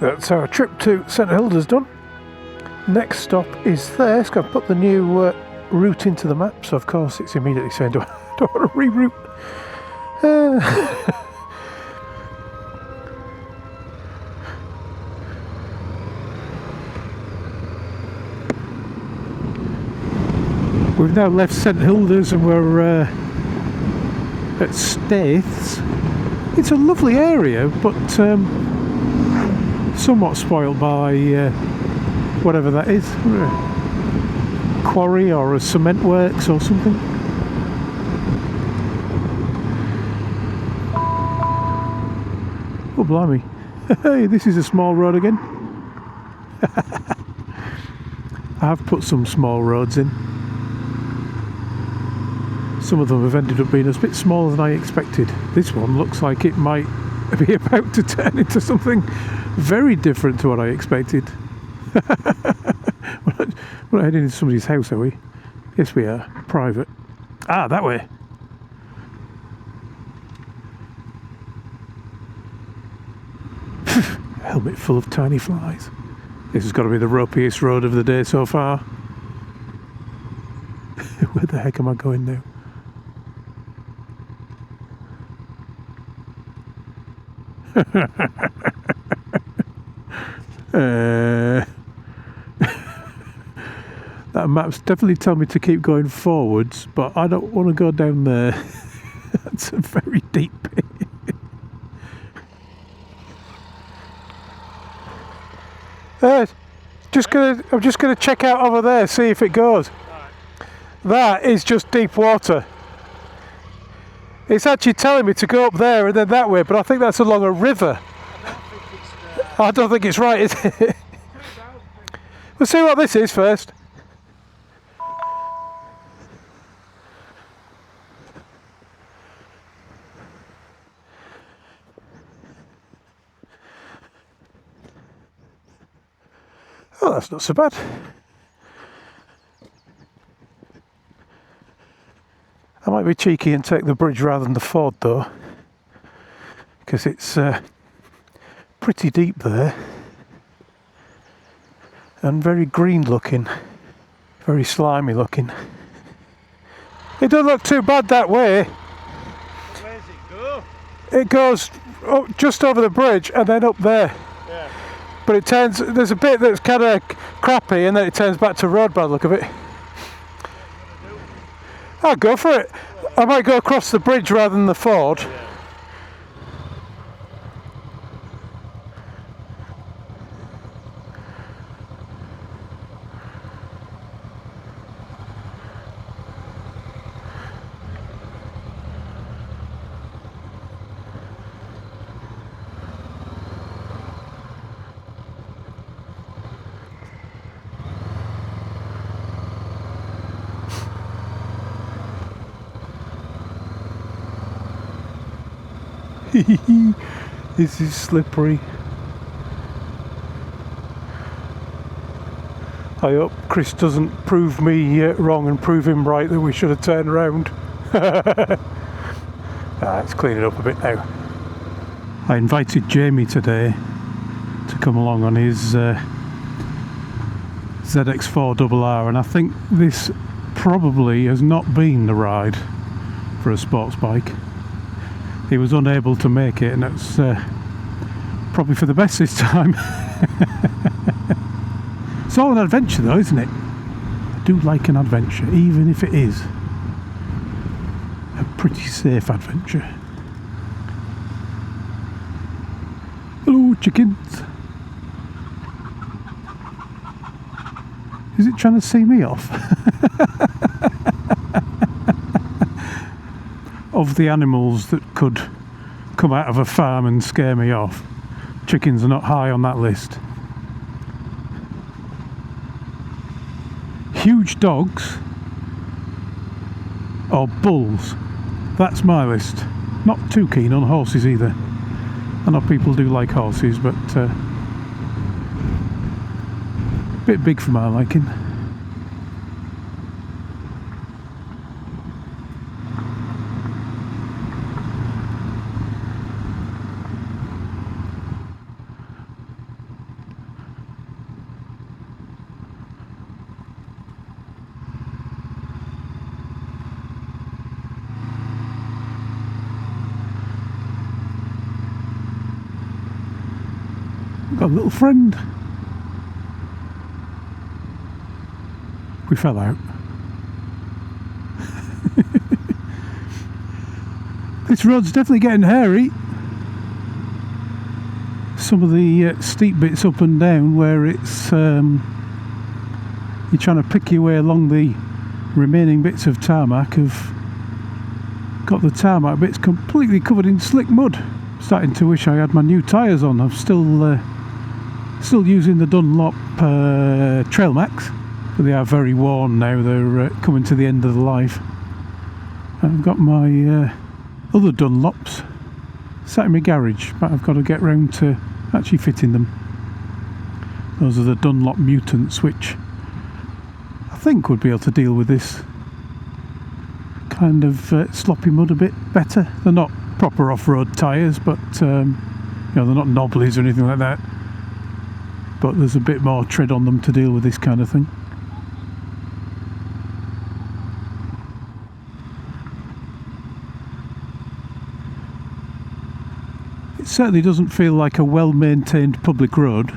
That's our trip to St Hilda's done. Next stop is Thirsk. I've put the new route into the map, so of course it's immediately saying, do I want to reroute? We've now left St Hilda's and we're at Staiths. It's a lovely area, but somewhat spoiled by whatever that is. A quarry or a cement works or something. Oh blimey. Hey, this is a small road again. I have put some small roads in. Some of them have ended up being a bit smaller than I expected. This one looks like it might be about to turn into something very different to what I expected. We're not heading into somebody's house, are we? Yes, we are. Private. Ah, that way. Helmet full of tiny flies. This has got to be the ropiest road of the day so far. Where the heck am I going now? That map's definitely telling me to keep going forwards, but I don't want to go down there. That's a very deep pit. I'm just gonna check out over there, see if it goes. That is just deep water. It's actually telling me to go up there and then that way, but I think that's along a river. I don't think it's right, is it? We'll see what this is first. Oh, that's not so bad. I might be cheeky and take the bridge rather than the ford though, because it's pretty deep there and very green looking, very slimy looking. It doesn't look too bad that way. Where does it go? It goes up just over the bridge and then up there. Yeah. But it turns, there's a bit that's kind of crappy and then it turns back to road by the look of it. I'll go for it. I might go across the bridge rather than the ford. Yeah. This is slippery. I hope Chris doesn't prove me wrong and prove him right that we should have turned around. It's cleaning up a bit now. I invited Jamie today to come along on his ZX4RR, and I think this probably has not been the ride for a sports bike. He was unable to make it, and that's probably for the best this time. It's all an adventure though, isn't it? I do like an adventure, even if it is a pretty safe adventure. Hello, chickens. Is it trying to see me off? Of the animals that could come out of a farm and scare me off, chickens are not high on that list. Huge dogs or bulls, that's my list. Not too keen on horses either. I know people do like horses, but a bit big for my liking. Got a little friend. We fell out. This road's definitely getting hairy. Some of the steep bits up and down where it's you're trying to pick your way along the remaining bits of tarmac have got the tarmac bits completely covered in slick mud. Starting to wish I had my new tyres on. I'm still using the Dunlop Trail Max, but they are very worn now. They're coming to the end of the life. I've got my other Dunlops sat in my garage, but I've got to get round to actually fitting them. Those are the Dunlop Mutants, which I think would be able to deal with this kind of sloppy mud a bit better. They're not proper off-road tyres, but you know, they're not knobblies or anything like that, but there's a bit more tread on them to deal with this kind of thing. It certainly doesn't feel like a well-maintained public road.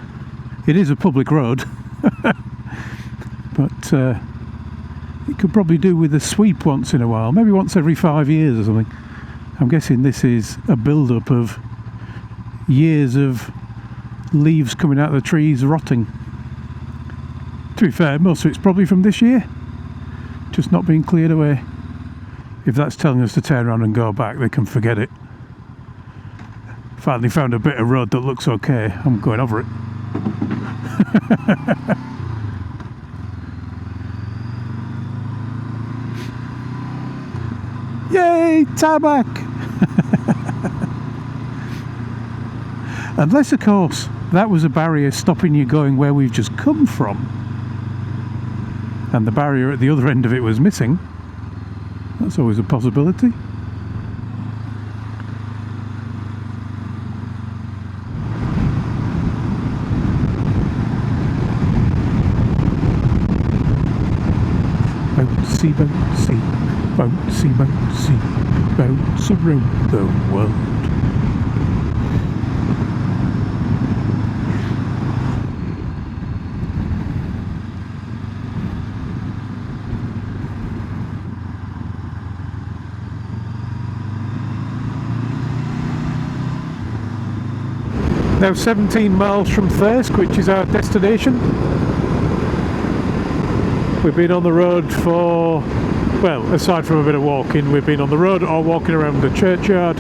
It is a public road, but it could probably do with a sweep once in a while, maybe once every 5 years or something. I'm guessing this is a build-up of years of leaves coming out of the trees rotting. To be fair, most of it's probably from this year, just not being cleared away. If that's telling us to turn around and go back, they can forget it. Finally found a bit of road that looks okay. I'm going over it. Yay, tarmac! Unless, of course, that was a barrier stopping you going where we've just come from, and the barrier at the other end of it was missing. That's always a possibility. Bouncy, bouncy, bouncy, bouncy, bounce around the world. Now 17 miles from Thirsk, which is our destination. We've been on the road for, well, aside from a bit of walking, we've been on the road or walking around the churchyard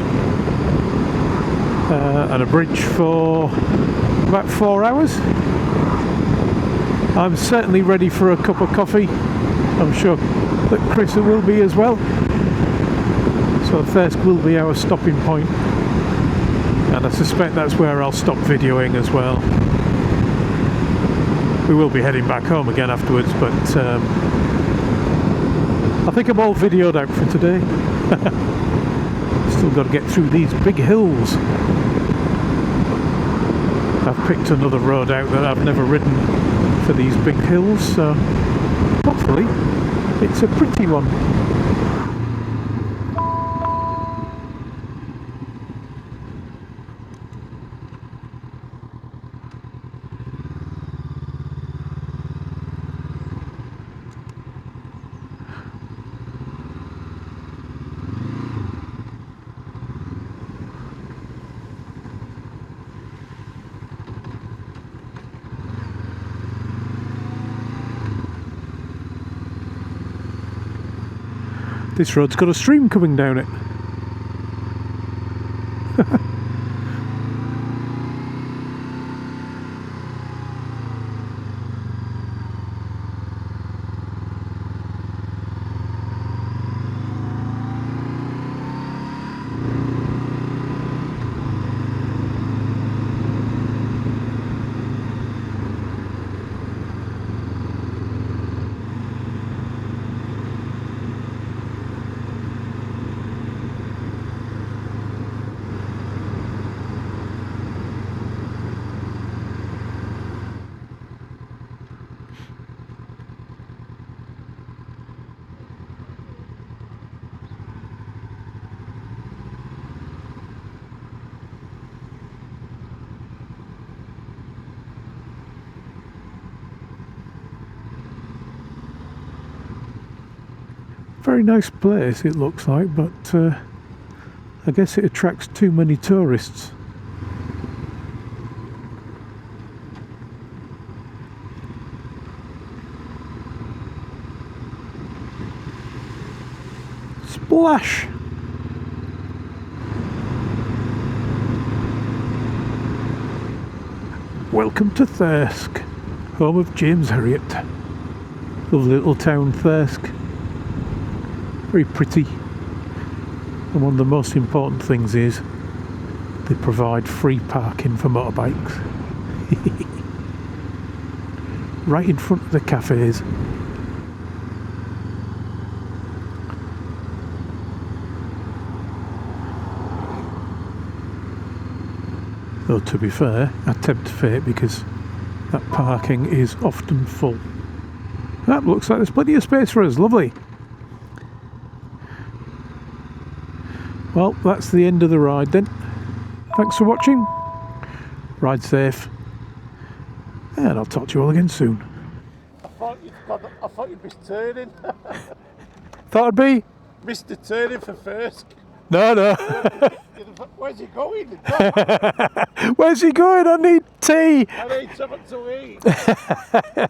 and a bridge for about 4 hours. I'm certainly ready for a cup of coffee. I'm sure that Chris will be as well. So Thirsk will be our stopping point, and I suspect that's where I'll stop videoing as well. We will be heading back home again afterwards, but I think I'm all videoed out for today. Still got to get through these big hills. I've picked another road out that I've never ridden for these big hills, so hopefully it's a pretty one. This road's got a stream coming down it. Very nice place it looks like, but I guess it attracts too many tourists. Splash! Welcome to Thirsk, home of James Herriot. Lovely little town, Thirsk. Very pretty. And one of the most important things is they provide free parking for motorbikes. Right in front of the cafes. Though to be fair, I tempt fate because that parking is often full. That looks like there's plenty of space for us, lovely. Well, that's the end of the ride then. Thanks for watching. Ride safe. And I'll talk to you all again soon. I thought you'd be turning. Thought I'd be? Mr. Turning for Thirsk. No. Where's he going? Where's he going? I need tea. I need something to eat.